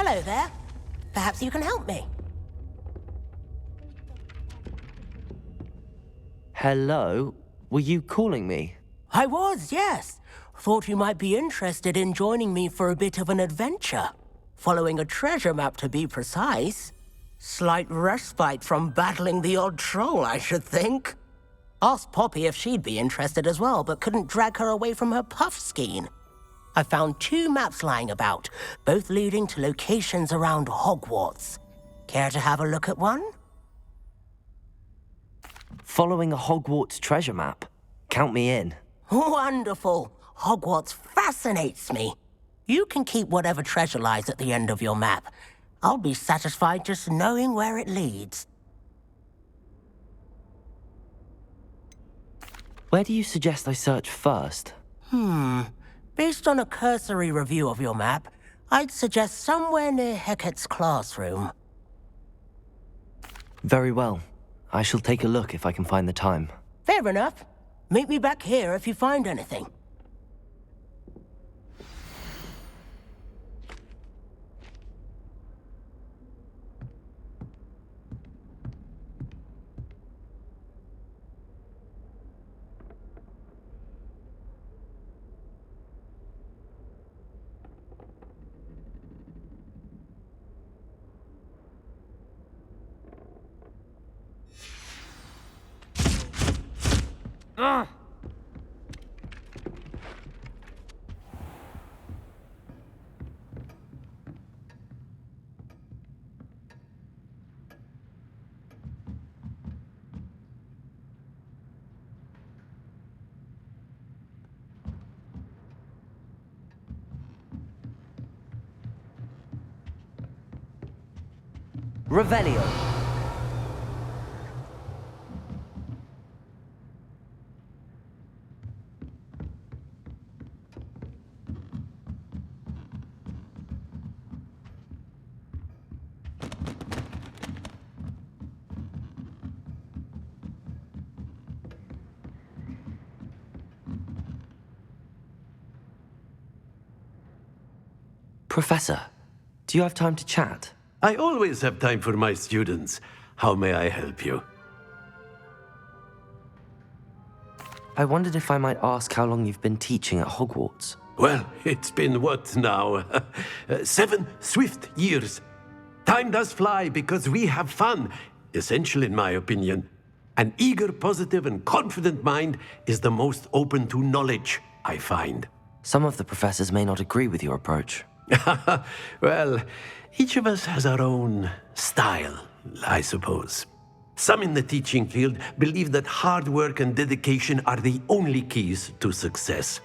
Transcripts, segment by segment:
Hello there. Perhaps you can help me. Hello? Were you calling me? I was, yes. Thought you might be interested in joining me for a bit of an adventure. Following a treasure map, to be precise. Slight respite from battling the odd troll, I should think. Asked Poppy if she'd be interested as well, but couldn't drag her away from her puff skein. I found 2 maps lying about, both leading to locations around Hogwarts. Care to have a look at one? Following a Hogwarts treasure map? Count me in. Wonderful. Hogwarts fascinates me. You can keep whatever treasure lies at the end of your map. I'll be satisfied just knowing where it leads. Where do you suggest I search first? Based on a cursory review of your map, I'd suggest somewhere near Hecate's classroom. Very well. I shall take a look if I can find the time. Fair enough. Meet me back here if you find anything. Revelio. Professor, do you have time to chat? I always have time for my students. How may I help you? I wondered if I might ask how long you've been teaching at Hogwarts. Well, it's been what now? 7 swift years. Time does fly because we have fun, essential in my opinion. An eager, positive, and confident mind is the most open to knowledge, I find. Some of the professors may not agree with your approach. Well, each of us has our own style, I suppose. Some in the teaching field believe that hard work and dedication are the only keys to success.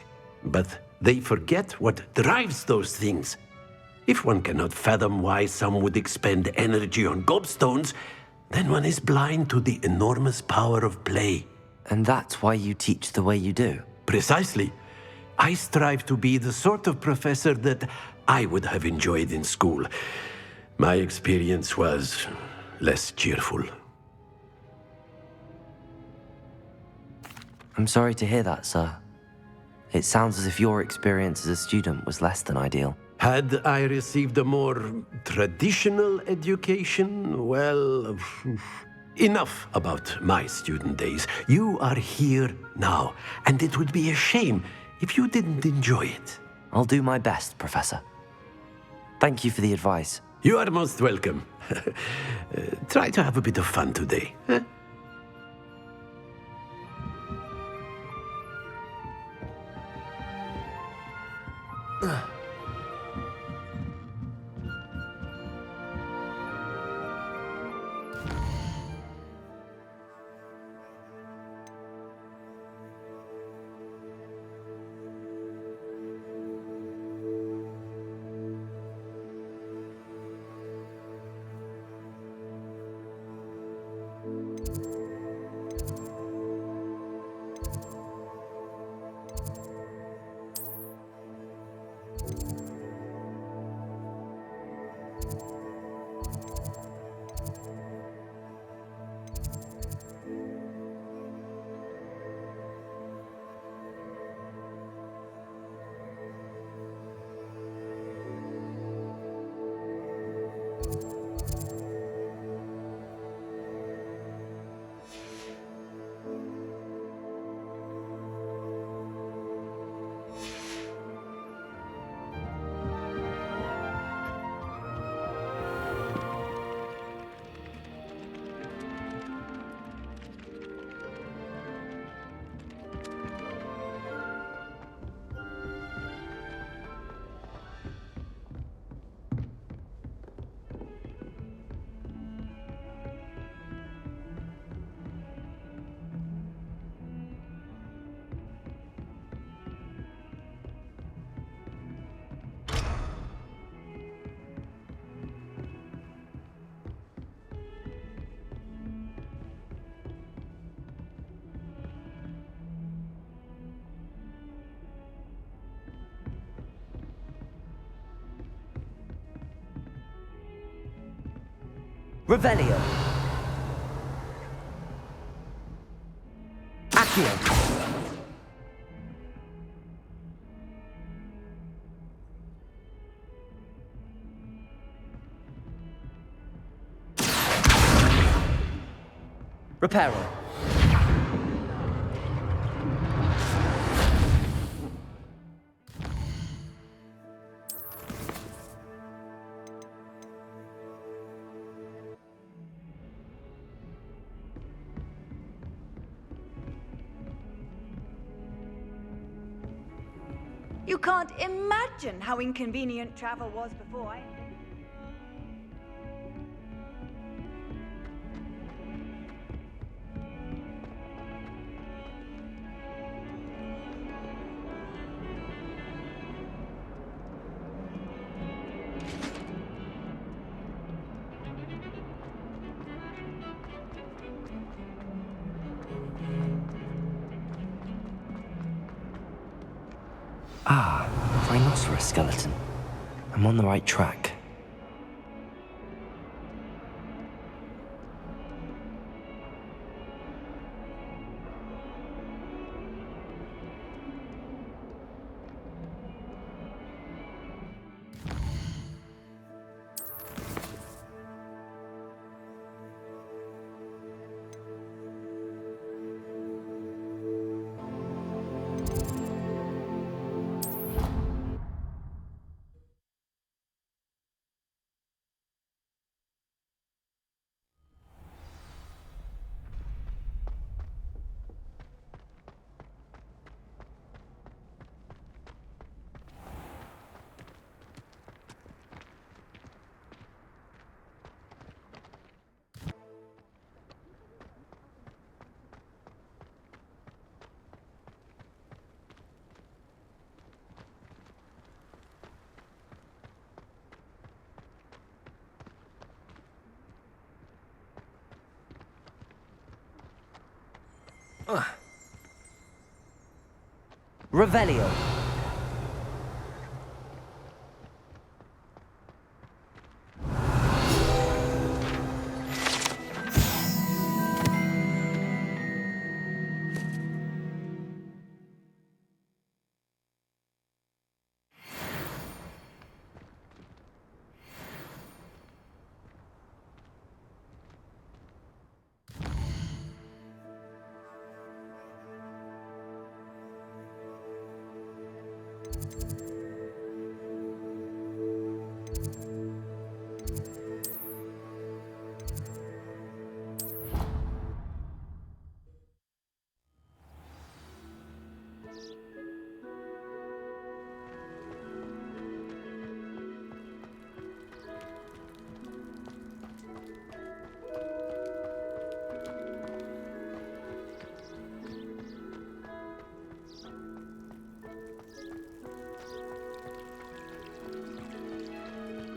But they forget what drives those things. If one cannot fathom why some would expend energy on gobstones, then one is blind to the enormous power of play. And that's why you teach the way you do? Precisely. I strive to be the sort of professor that I would have enjoyed in school. My experience was less cheerful. I'm sorry to hear that, sir. It sounds as if your experience as a student was less than ideal. Had I received a more traditional education, well, enough about my student days. You are here now, and it would be a shame if you didn't enjoy it. I'll do my best, Professor. Thank you for the advice. You are most welcome. Try to have a bit of fun today. Huh? Revelio. Accio. Reparo. You can't imagine how inconvenient travel was before I... Ah, rhinoceros skeleton. I'm on the right track. Revelio.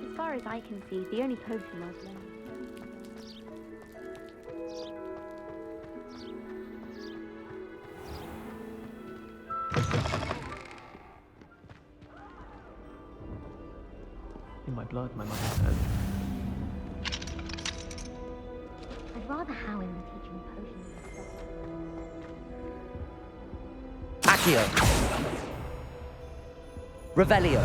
As far as I can see, the only potion I've learned. In my blood, my mother said. I'd rather Howin than teaching potions myself. Accio. Revelio.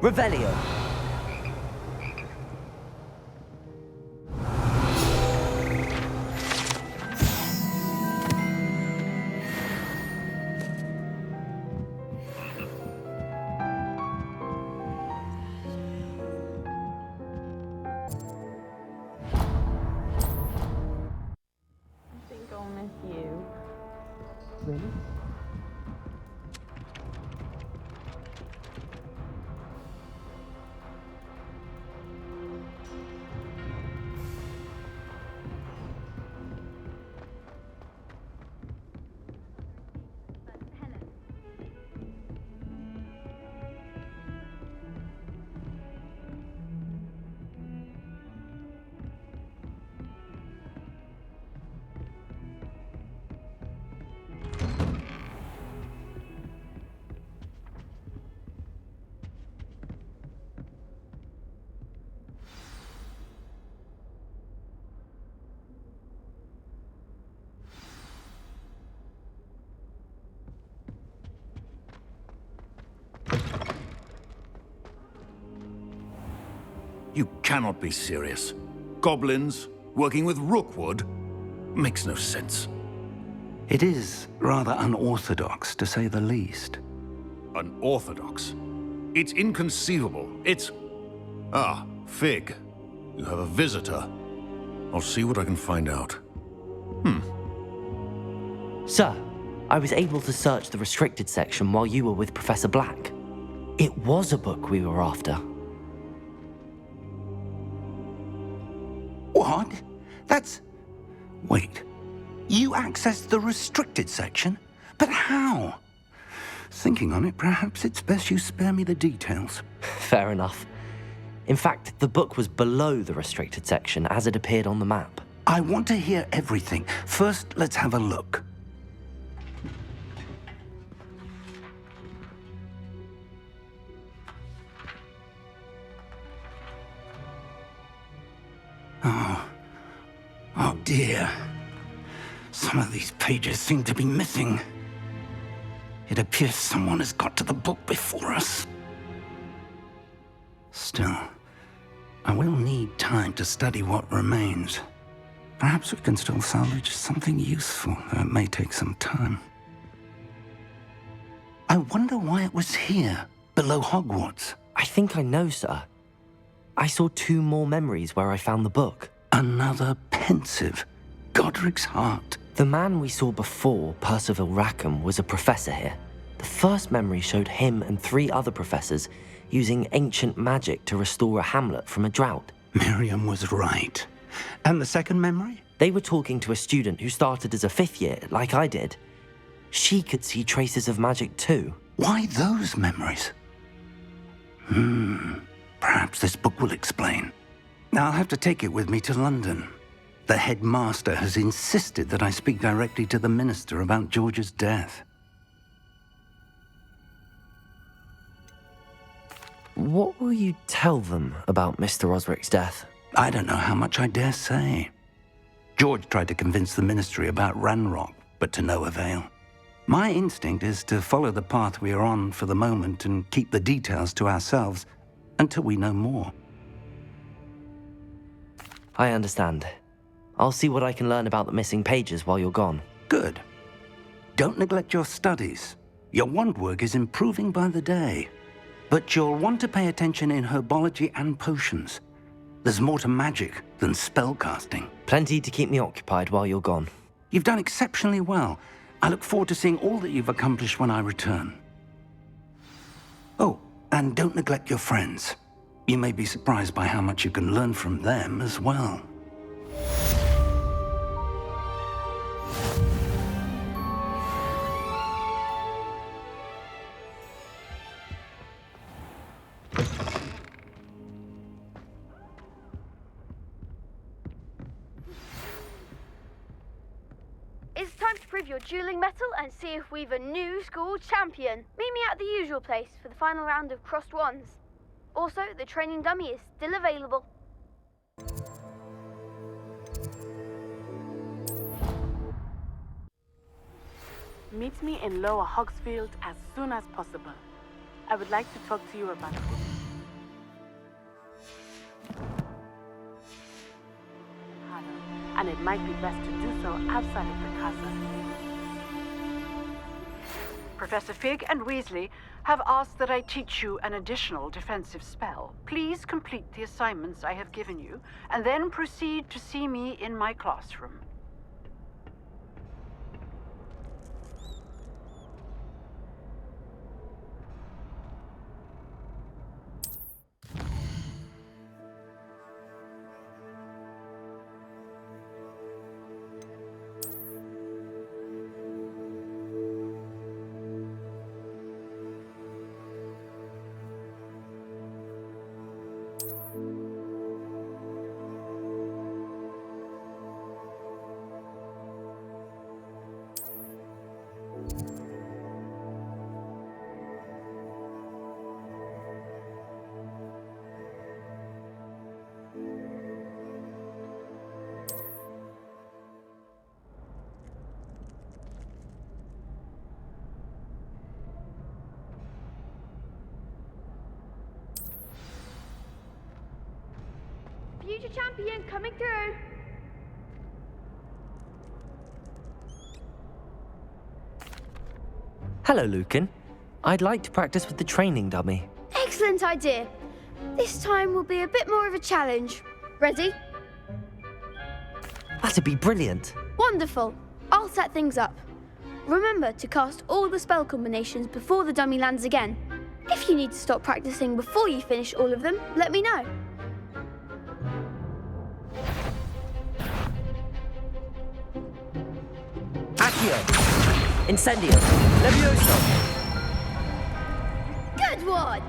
Revelio. You cannot be serious. Goblins working with Rookwood? Makes no sense. It is rather unorthodox, to say the least. Unorthodox? It's inconceivable. It's... Ah, Fig. You have a visitor. I'll see what I can find out. Sir, I was able to search the restricted section while you were with Professor Black. It was a book we were after. What? That's... Wait. You accessed the restricted section? But how? Thinking on it, perhaps it's best you spare me the details. Fair enough. In fact, the book was below the restricted section as it appeared on the map. I want to hear everything. First, let's have a look. Oh dear. Some of these pages seem to be missing. It appears someone has got to the book before us. Still, I will need time to study what remains. Perhaps we can still salvage something useful, though it may take some time. I wonder why it was here, below Hogwarts. I think I know, sir. I saw 2 more memories where I found the book. Another pensive. Godric's heart. The man we saw before, Percival Rackham, was a professor here. The first memory showed him and 3 other professors using ancient magic to restore a hamlet from a drought. Miriam was right. And the second memory? They were talking to a student who started as a 5th year, like I did. She could see traces of magic too. Why those memories? Perhaps this book will explain. I'll have to take it with me to London. The headmaster has insisted that I speak directly to the minister about George's death. What will you tell them about Mr. Osric's death? I don't know how much I dare say. George tried to convince the ministry about Ranrock, but to no avail. My instinct is to follow the path we are on for the moment and keep the details to ourselves until we know more. I understand. I'll see what I can learn about the missing pages while you're gone. Good. Don't neglect your studies. Your wand work is improving by the day. But you'll want to pay attention in herbology and potions. There's more to magic than spellcasting. Plenty to keep me occupied while you're gone. You've done exceptionally well. I look forward to seeing all that you've accomplished when I return. Oh, and don't neglect your friends. You may be surprised by how much you can learn from them as well. It's time to prove your dueling mettle and see if we've a new school champion. Meet me at the usual place for the final round of crossed wands. Also, the training dummy is still available. Meet me in Lower Hogsfield as soon as possible. I would like to talk to you about it. And it might be best to do so outside of the castle. Professor Fig and Weasley have asked that I teach you an additional defensive spell. Please complete the assignments I have given you, and then proceed to see me in my classroom. future champion coming through. Hello, Lucan. I'd like to practice with the training dummy. Excellent idea. This time will be a bit more of a challenge. Ready? That'd be brilliant. Wonderful. I'll set things up. Remember to cast all the spell combinations before the dummy lands again. If you need to stop practicing before you finish all of them, let me know. Accio! Incendio! Levioso! Good one!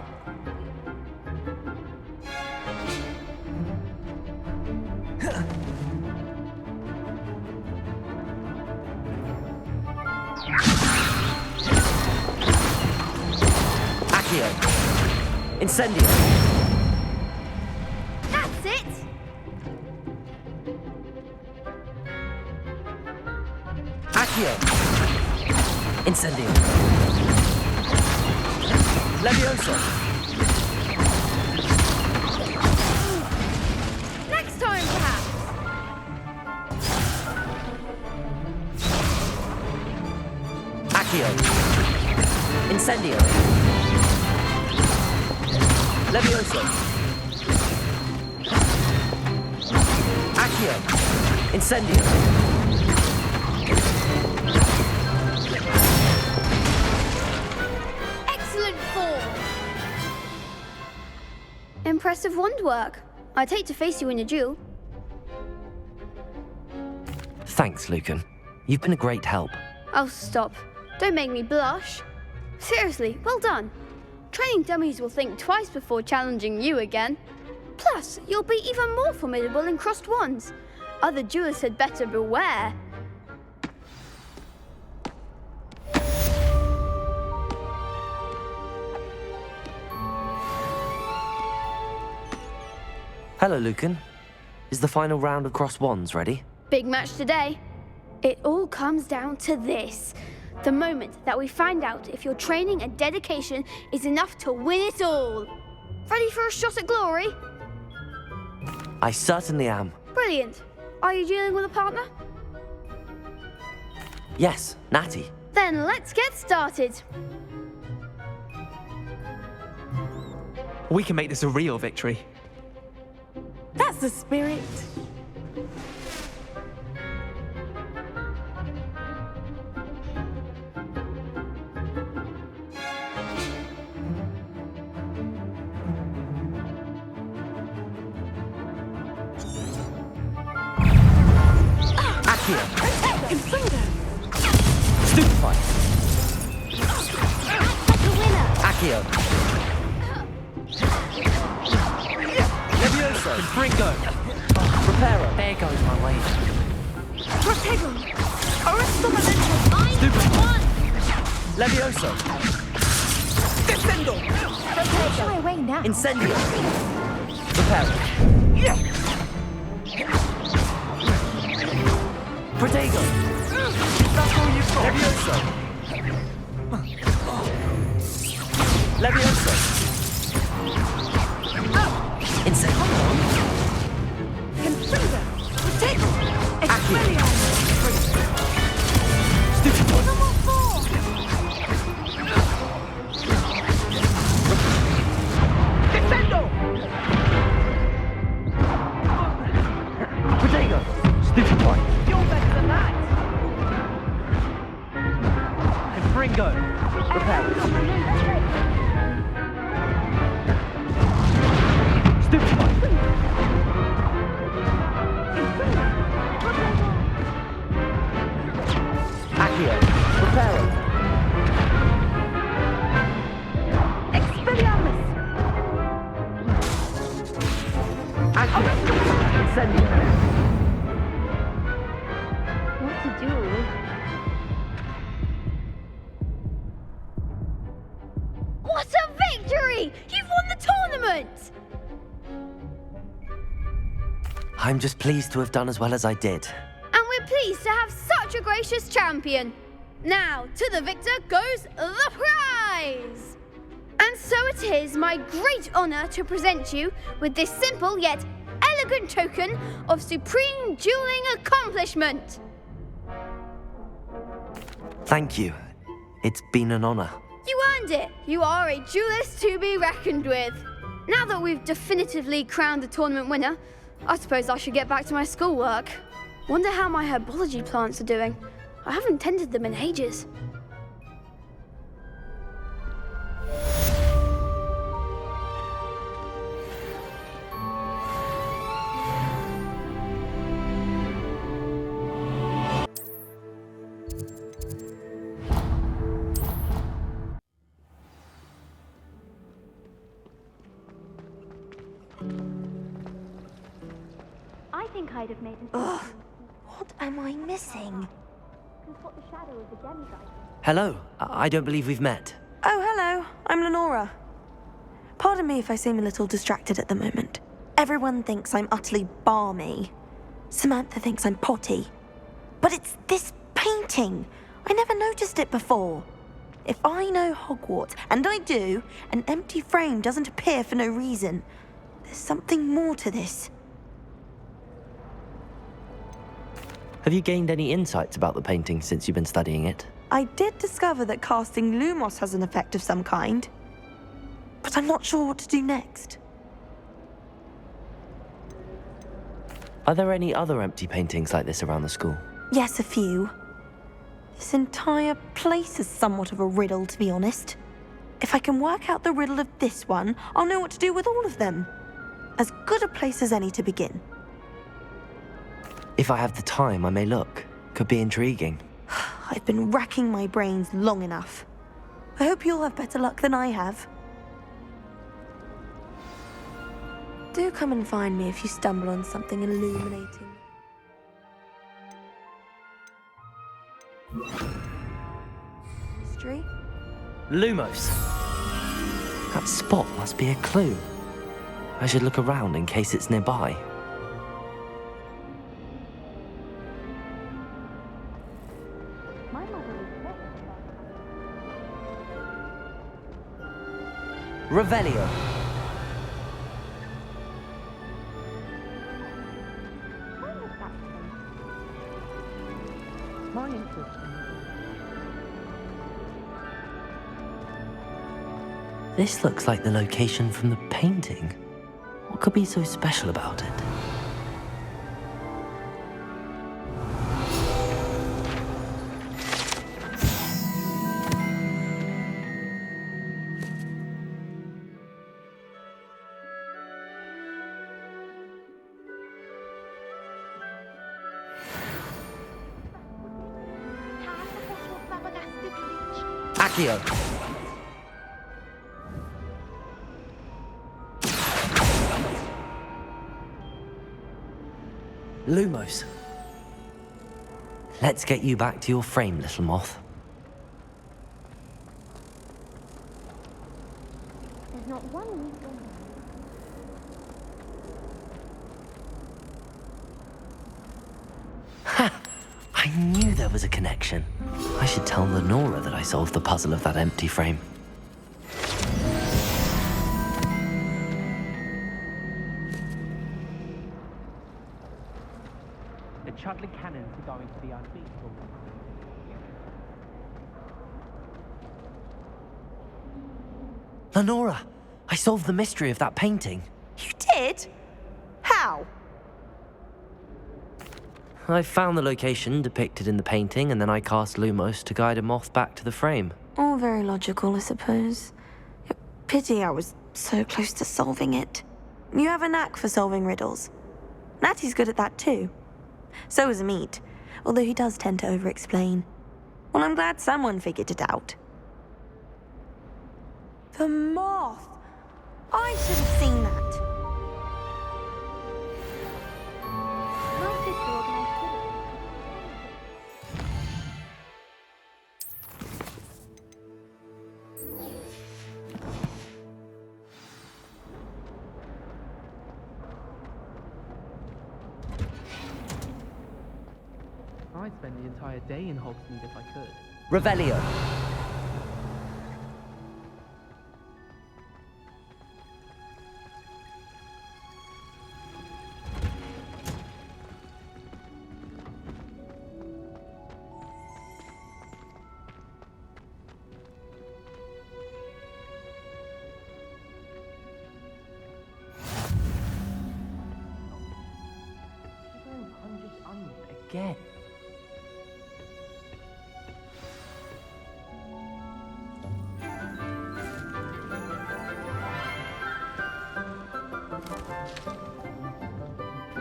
Accio! Incendio! That's it! Accio! Incendio! Levioso! Next time, perhaps! Accio! Incendio! Levioso! Accio! Incendio! Excellent form! Impressive wand work. I'd hate to face you in a duel. Thanks, Lucan. You've been a great help. Oh, stop. Don't make me blush. Seriously, well done. Training dummies will think twice before challenging you again. Plus, you'll be even more formidable in crossed wands. Other duelists had better beware. Hello, Lucan. Is the final round of crossed wands ready? Big match today. It all comes down to this. The moment that we find out if your training and dedication is enough to win it all. Ready for a shot at glory? I certainly am. Brilliant. Are you dealing with a partner? Yes, Natty. Then let's get started. We can make this a real victory. That's the spirit. Accio! Stupefy! Accio! Levioso! Confringo! Preparo! There goes my way. Protego! Arresto Valente! Stupefy! Levioso! Descendo! Prepare my way now. Incendio! Preparo! Protego! That's all you've got! Levioso! Levioso! Incendio! Confringo! Protego! Expelliarmus! Stupefy! Defendo! Protego! Stupefy! You're better than that! Confringo! Repair! Stupefy! Accio! Preparo! Expelliarmus! Accio! Incendio! What to do? What a victory! You've won the tournament! I'm just pleased to have done as well as I did. And we're pleased to have such a gracious champion. Now, to the victor goes the prize! And so it is my great honor to present you with this simple yet unspoken token of supreme dueling accomplishment. Thank you. It's been an honor. You earned it. You are a duelist to be reckoned with. Now that we've definitively crowned the tournament winner, I suppose I should get back to my schoolwork. Wonder how my herbology plants are doing. I haven't tended them in ages. I think I'd have made an... Ugh, what am I missing? Can spot the shadow of the demigod. Hello. I don't believe we've met. Oh, hello. I'm Lenora. Pardon me if I seem a little distracted at the moment. Everyone thinks I'm utterly balmy. Samantha thinks I'm potty. But it's this painting. I never noticed it before. If I know Hogwarts, and I do, an empty frame doesn't appear for no reason. There's something more to this. Have you gained any insights about the painting since you've been studying it? I did discover that casting Lumos has an effect of some kind. But I'm not sure what to do next. Are there any other empty paintings like this around the school? Yes, a few. This entire place is somewhat of a riddle, to be honest. If I can work out the riddle of this one, I'll know what to do with all of them. As good a place as any to begin. If I have the time, I may look. Could be intriguing. I've been racking my brains long enough. I hope you'll have better luck than I have. Do come and find me if you stumble on something illuminating. Mystery? Lumos! That spot must be a clue. I should look around in case it's nearby. My mother was very Revelio! My interest This looks like the location from the painting. What could be so special about it? Accio! Lumos. Let's get you back to your frame, little moth. There's not one weak one. Ha! I knew there was a connection. I should tell Lenora that I solved the puzzle of that empty frame. The Chudley cannons are going to be unbeatable. Lenora, I solved the mystery of that painting. You did? How? I found the location depicted in the painting, and then I cast Lumos to guide a moth back to the frame. All very logical, I suppose. Pity I was so close to solving it. You have a knack for solving riddles. Natty's good at that too. So is Amit, although he does tend to over-explain. Well, I'm glad someone figured it out. The moth! I should have seen that. My sister organized quidditch. I'd spend the entire day in Hogsmeade if I could. Revelio. again.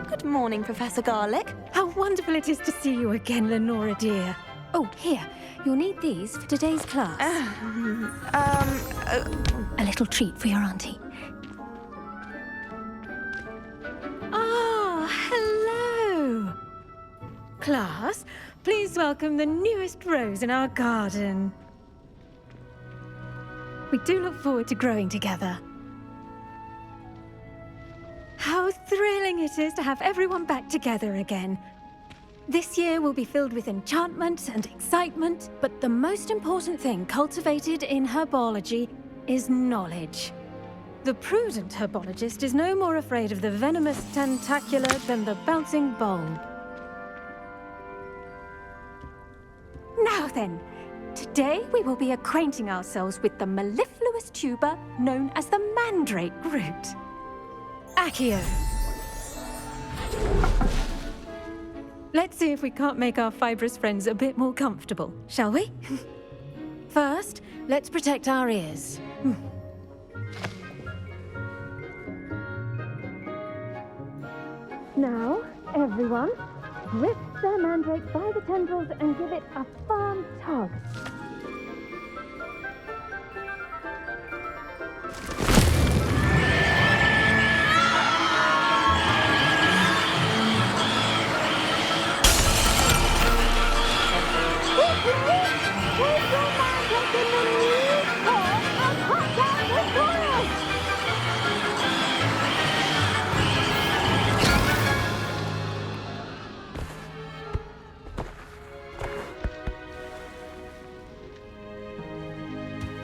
Good morning, Professor Garlic. How wonderful it is to see you again, Lenora dear. Oh, here. You'll need these for today's class. A little treat for your auntie. Ah, hello. Class, please welcome the newest rose in our garden. We do look forward to growing together. How thrilling it is to have everyone back together again. This year will be filled with enchantment and excitement, but the most important thing cultivated in herbology is knowledge. The prudent herbologist is no more afraid of the venomous tentacular than the bouncing bulb. Now then, today we will be acquainting ourselves with the mellifluous tuber known as the mandrake root. Accio. Let's see if we can't make our fibrous friends a bit more comfortable, shall we? First, let's protect our ears. Now, everyone, grip the mandrake by the tendrils and give it a firm tug.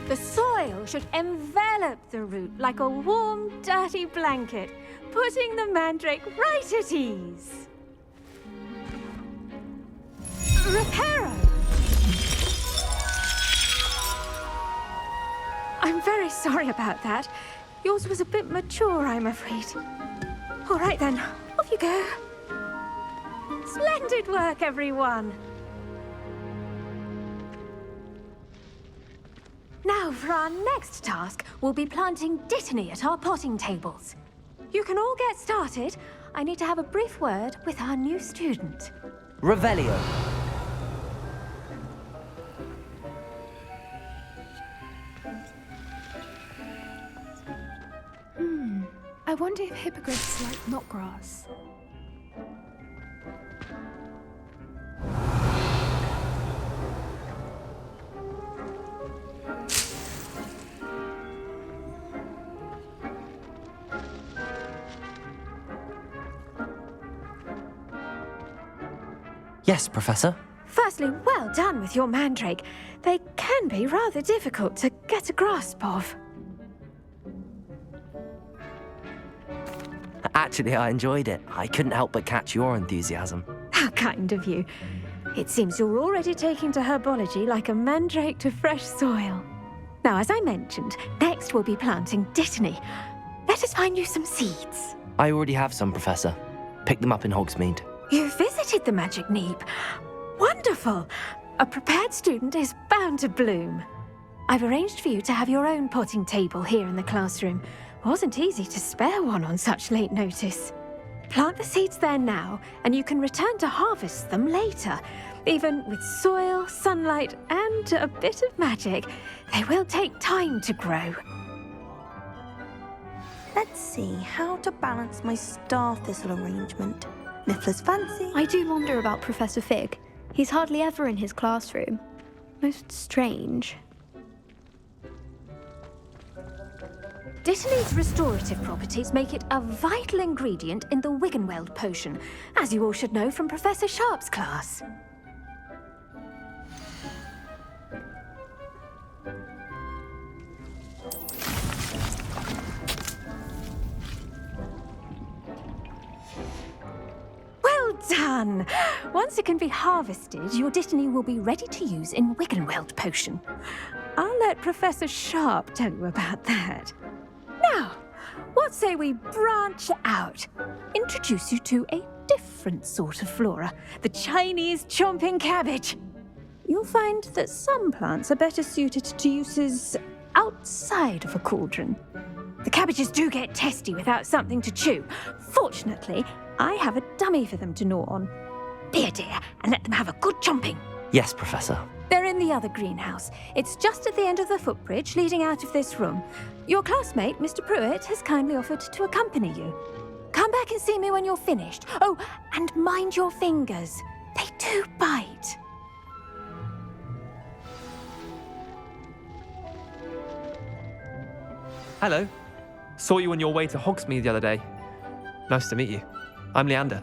The soil should envelop the root like a warm, dirty blanket, putting the mandrake right at ease. Reparo! I'm very sorry about that. Yours was a bit mature, I'm afraid. All right then, off you go. Splendid work, everyone. Now, for our next task, we'll be planting Dittany at our potting tables. You can all get started. I need to have a brief word with our new student. Revelio. I wonder if hippogriffs like knotgrass. Yes, Professor. Firstly, well done with your mandrake. They can be rather difficult to get a grasp of. Actually, I enjoyed it. I couldn't help but catch your enthusiasm. How kind of you. It seems you're already taking to herbology like a mandrake to fresh soil. Now, as I mentioned, next we'll be planting Dittany. Let us find you some seeds. I already have some, Professor. Pick them up in Hogsmeade. You visited the Magic Neep. Wonderful! A prepared student is bound to bloom. I've arranged for you to have your own potting table here in the classroom. Wasn't easy to spare one on such late notice. Plant the seeds there now, and you can return to harvest them later. Even with soil, sunlight, and a bit of magic, they will take time to grow. Let's see how to balance my star thistle arrangement. Niffler's fancy. I do wonder about Professor Fig. He's hardly ever in his classroom. Most strange. Dittany's restorative properties make it a vital ingredient in the Wiggenweld potion, as you all should know from Professor Sharp's class. Well done! Once it can be harvested, your Dittany will be ready to use in Wiggenweld potion. I'll let Professor Sharp tell you about that. Now, what say we branch out? Introduce you to a different different sort of flora, the Chinese chomping cabbage. You'll find that some plants are better suited to uses outside of a cauldron. The cabbages do get testy without something to chew. Fortunately, I have a dummy for them to gnaw on. Be a dear and let them have a good chomping. Yes, Professor. They're in the other greenhouse. It's just at the end of the footbridge leading out of this room. Your classmate, Mr. Pruitt, has kindly offered to accompany you. Come back and see me when you're finished. Oh, and mind your fingers. They do bite. Hello. Saw you on your way to Hogsmeade the other day. Nice to meet you. I'm Leander.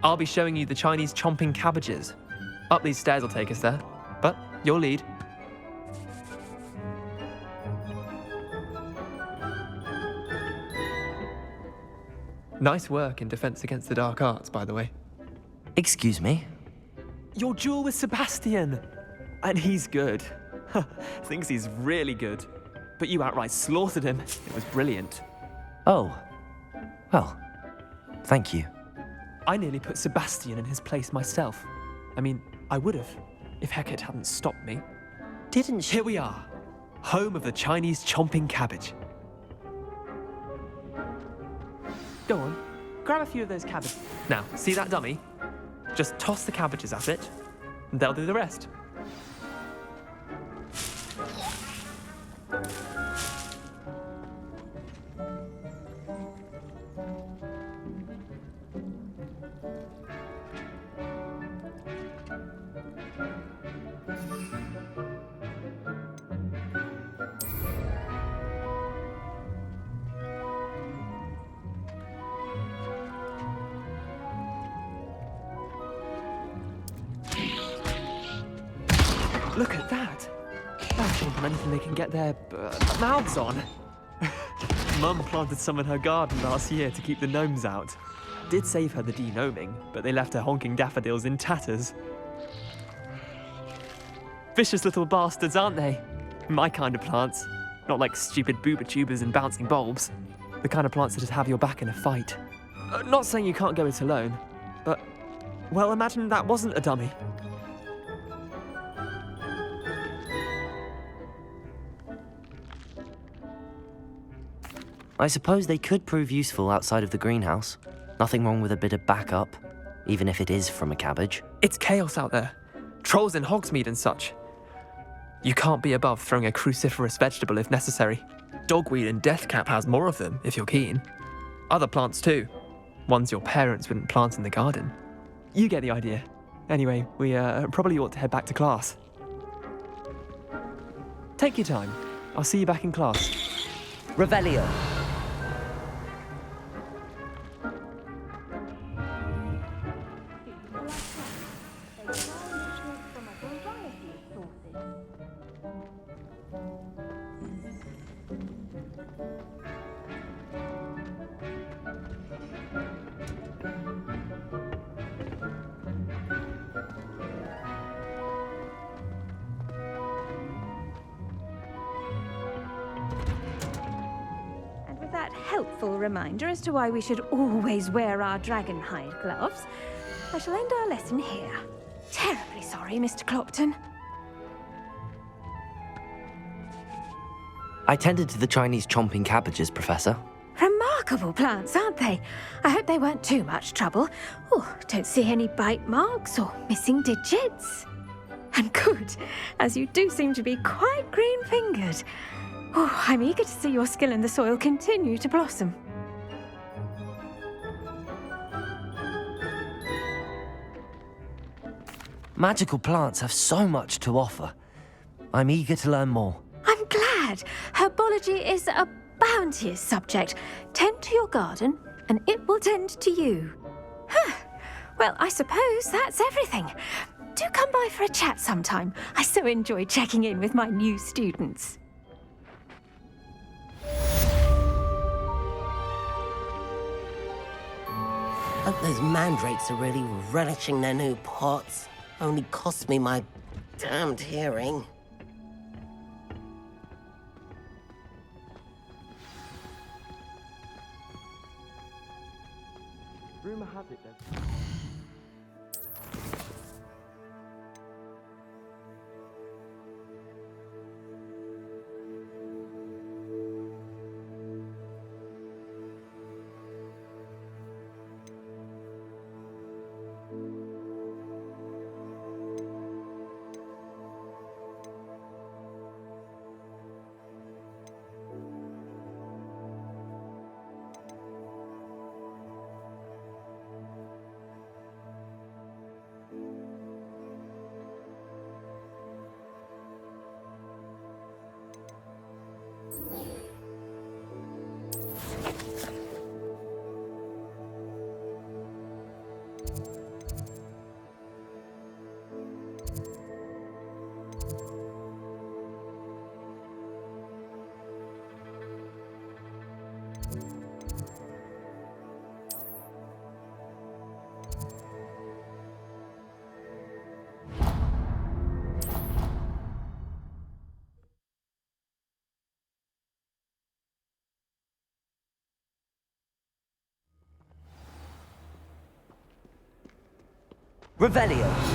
I'll be showing you the Chinese chomping cabbages. Up these stairs will take us there, but your lead. Nice work in Defense Against the Dark Arts, by the way. Excuse me? Your duel with Sebastian! And he's good. Thinks he's really good. But you outright slaughtered him. It was brilliant. Oh. Well, thank you. I nearly put Sebastian in his place myself. I mean, I would have, if Hecate hadn't stopped me. Didn't she? Here we are, home of the Chinese chomping cabbage. Go on, grab a few of those cabbages. Now, see that dummy? Just toss the cabbages at it, and they'll do the rest. Look at that! They're chomping anything they can get their mouths on. Mum planted some in her garden last year to keep the gnomes out. Did save her the de-gnoming, but they left her honking daffodils in tatters. Vicious little bastards, aren't they? My kind of plants. Not like stupid booba tubers and bouncing bulbs. The kind of plants that just have your back in a fight. Not saying you can't go it alone, but, well, imagine that wasn't a dummy. I suppose they could prove useful outside of the greenhouse. Nothing wrong with a bit of backup, even if it is from a cabbage. It's chaos out there. Trolls in Hogsmeade and such. You can't be above throwing a cruciferous vegetable if necessary. Dogweed and deathcap has more of them, if you're keen. Other plants too. Ones your parents wouldn't plant in the garden. You get the idea. Anyway, we probably ought to head back to class. Take your time. I'll see you back in class. Revelio. That helpful reminder as to why we should always wear our dragon hide gloves, I shall end our lesson here. Terribly sorry, Mr. Clopton. I tended to the Chinese chomping cabbages, Professor. Remarkable plants, aren't they? I hope they weren't too much trouble. Oh, don't see any bite marks or missing digits. And good, as you do seem to be quite green-fingered. Oh, I'm eager to see your skill in the soil continue to blossom. Magical plants have so much to offer. I'm eager to learn more. I'm glad. Herbology is a bounteous subject. Tend to your garden, and it will tend to you. Well, I suppose that's everything. Do come by for a chat sometime. I so enjoy checking in with my new students. Hope those mandrakes are really relishing their new pots. Only cost me my damned hearing. Rumor has it that... Revelio.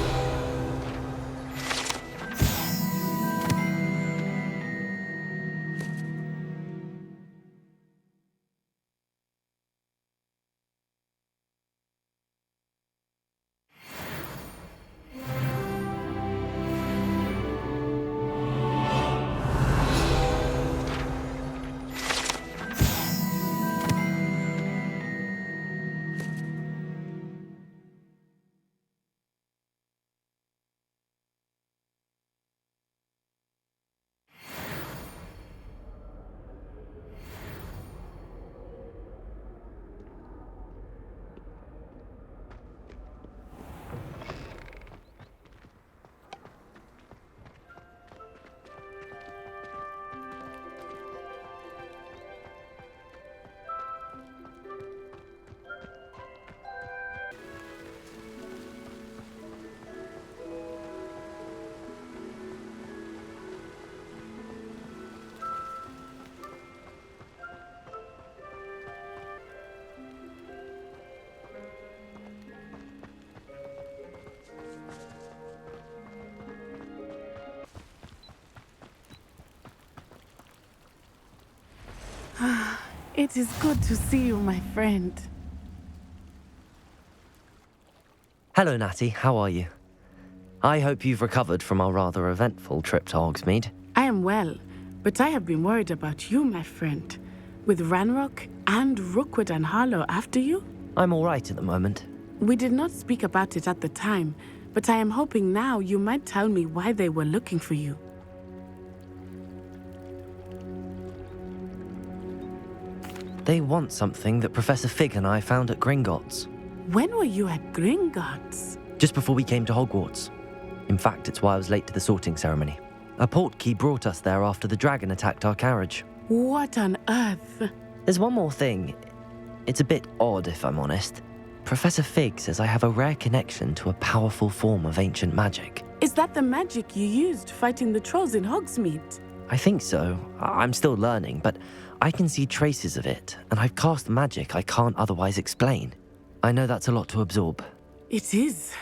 It is good to see you, my friend. Hello, Natty. How are you? I hope you've recovered from our rather eventful trip to Hogsmeade. I am well, but I have been worried about you, my friend. With Ranrock and Rookwood and Harlow after you? I'm all right at the moment. We did not speak about it at the time, but I am hoping now you might tell me why they were looking for you. They want something that Professor Fig and I found at Gringotts. When were you at Gringotts? Just before we came to Hogwarts. In fact, it's why I was late to the sorting ceremony. A portkey brought us there after the dragon attacked our carriage. What on earth? There's one more thing. It's a bit odd, if I'm honest. Professor Fig says I have a rare connection to a powerful form of ancient magic. Is that the magic you used fighting the trolls in Hogsmeade? I think so. I'm still learning, but I can see traces of it, and I've cast magic I can't otherwise explain. I know that's a lot to absorb. It is.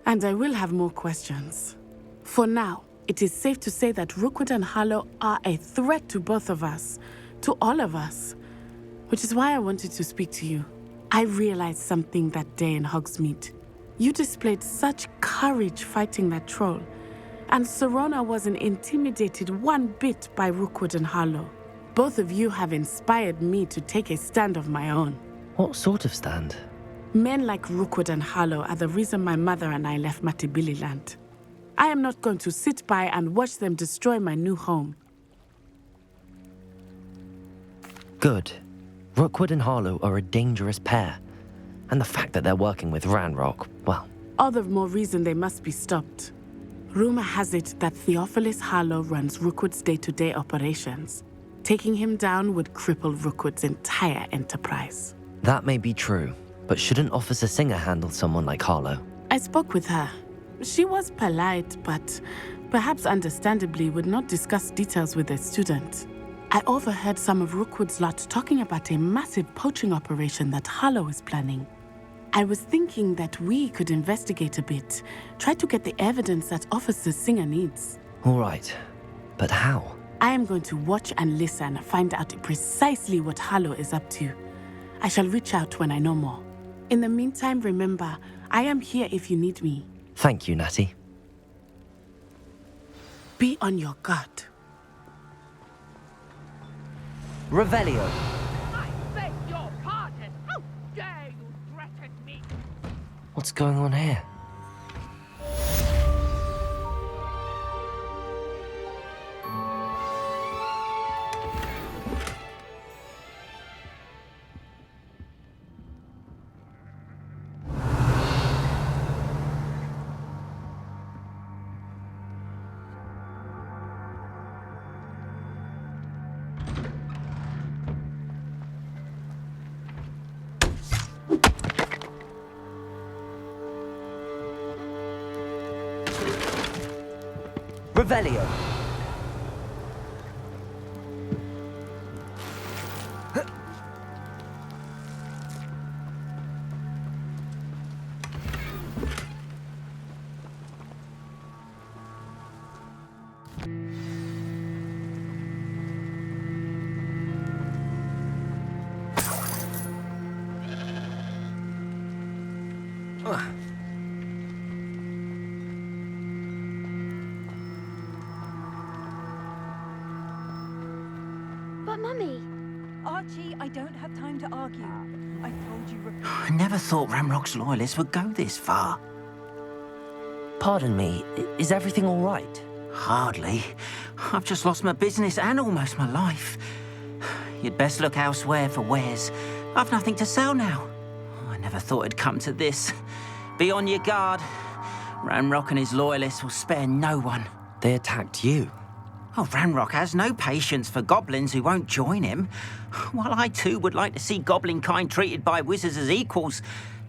And I will have more questions. For now, it is safe to say that Rookwood and Harlow are a threat to both of us, to all of us, which is why I wanted to speak to you. I realized something that day in Hogsmeade. You displayed such courage fighting that troll, and Serona wasn't intimidated one bit by Rookwood and Harlow. Both of you have inspired me to take a stand of my own. What sort of stand? Men like Rookwood and Harlow are the reason my mother and I left Matibili Land. I am not going to sit by and watch them destroy my new home. Good. Rookwood and Harlow are a dangerous pair. And the fact that they're working with Ranrock, well... All the more reason they must be stopped. Rumor has it that Theophilus Harlow runs Rookwood's day-to-day operations. Taking him down would cripple Rookwood's entire enterprise. That may be true, but shouldn't Officer Singer handle someone like Harlow? I spoke with her. She was polite, but perhaps understandably would not discuss details with a student. I overheard some of Rookwood's lot talking about a massive poaching operation that Harlow is planning. I was thinking that we could investigate a bit, try to get the evidence that Officer Singer needs. All right, but how? I am going to watch and listen, find out precisely what Harlow is up to. I shall reach out when I know more. In the meantime, remember, I am here if you need me. Thank you, Natty. Be on your guard. Revelio. I beg your pardon. How dare you threaten me? What's going on here? Revelio. But Mummy... Archie, I don't have time to argue. I've told you repeatedly. I never thought Ranrock's loyalists would go this far. Pardon me, is everything all right? Hardly. I've just lost my business and almost my life. You'd best look elsewhere for wares. I've nothing to sell now. I never thought it'd come to this. Be on your guard. Ranrock and his loyalists will spare no one. They attacked you. Oh, Ranrock has no patience for goblins who won't join him. While I too would like to see goblin kind treated by wizards as equals,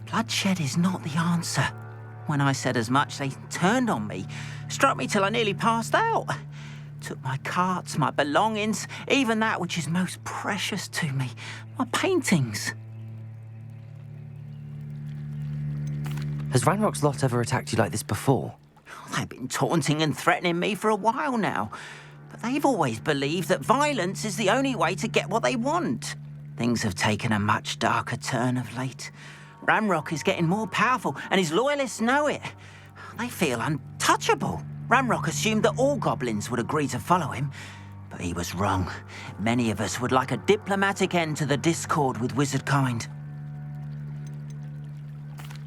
bloodshed is not the answer. When I said as much, they turned on me, struck me till I nearly passed out. Took my carts, my belongings, even that which is most precious to me, my paintings. Has Ranrock's lot ever attacked you like this before? They've been taunting and threatening me for a while now. But they've always believed that violence is the only way to get what they want. Things have taken a much darker turn of late. Ranrock is getting more powerful, and his loyalists know it. They feel untouchable. Ranrock assumed that all goblins would agree to follow him, but he was wrong. Many of us would like a diplomatic end to the discord with wizard kind.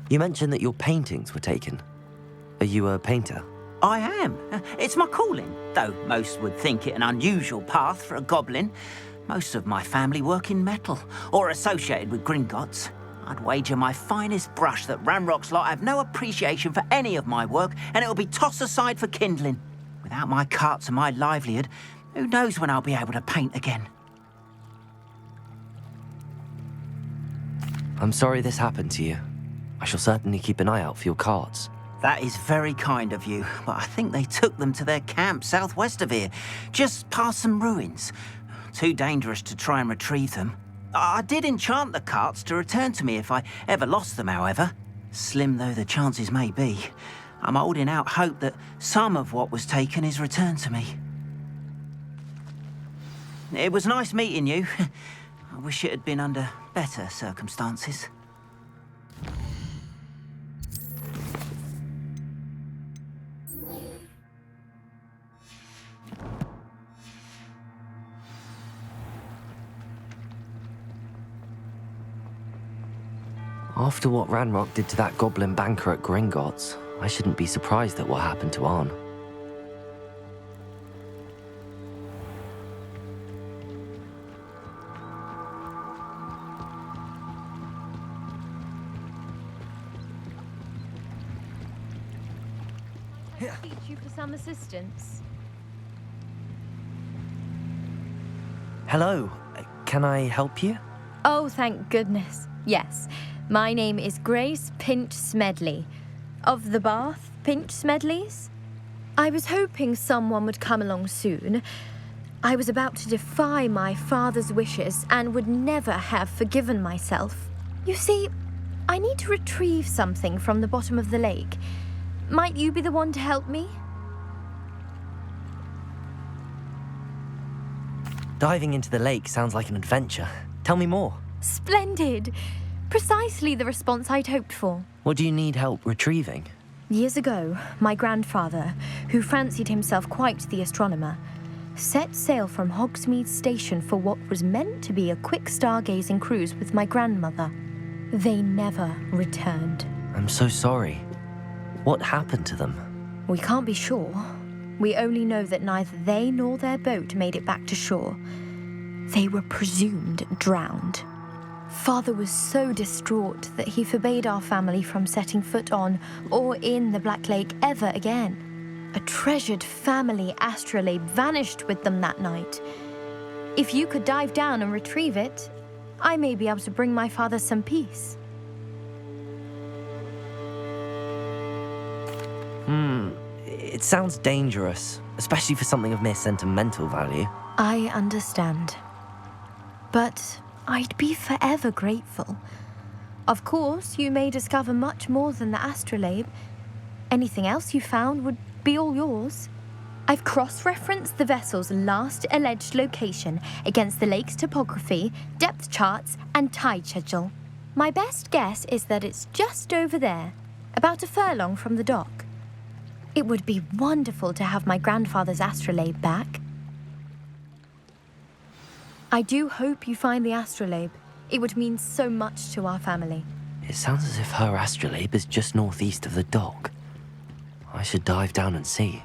You mentioned that your paintings were taken. Are you a painter? I am. It's my calling, though most would think it an unusual path for a goblin. Most of my family work in metal, or associated with Gringotts. I'd wager my finest brush that Ranrock's lot have no appreciation for any of my work, and it'll be tossed aside for kindling. Without my carts and my livelihood, who knows when I'll be able to paint again. I'm sorry this happened to you. I shall certainly keep an eye out for your carts. That is very kind of you, but I think they took them to their camp southwest of here, just past some ruins. Too dangerous to try and retrieve them. I did enchant the carts to return to me if I ever lost them, however. Slim though the chances may be, I'm holding out hope that some of what was taken is returned to me. It was nice meeting you. I wish it had been under better circumstances. After what Ranrock did to that goblin banker at Gringotts, I shouldn't be surprised at what happened to Arn. I teach you for some assistance. Hello, can I help you? Oh, thank goodness. Yes. My name is Grace Pinch Smedley, of the Bath Pinch Smedleys. I was hoping someone would come along soon. I was about to defy my father's wishes and would never have forgiven myself. You see, I need to retrieve something from the bottom of the lake. Might you be the one to help me? Diving into the lake sounds like an adventure. Tell me more. Splendid! Precisely the response I'd hoped for. What do you need help retrieving? Years ago, my grandfather, who fancied himself quite the astronomer, set sail from Hogsmeade Station for what was meant to be a quick stargazing cruise with my grandmother. They never returned. I'm so sorry. What happened to them? We can't be sure. We only know that neither they nor their boat made it back to shore. They were presumed drowned. Father was so distraught that he forbade our family from setting foot on or in the Black Lake ever again. A treasured family astrolabe vanished with them that night. If you could dive down and retrieve it, I may be able to bring my father some peace. It sounds dangerous, especially for something of mere sentimental value. I understand. But I'd be forever grateful. Of course, you may discover much more than the astrolabe. Anything else you found would be all yours. I've cross-referenced the vessel's last alleged location against the lake's topography, depth charts, and tide schedule. My best guess is that it's just over there, about a furlong from the dock. It would be wonderful to have my grandfather's astrolabe back. I do hope you find the astrolabe. It would mean so much to our family. It sounds as if her astrolabe is just northeast of the dock. I should dive down and see.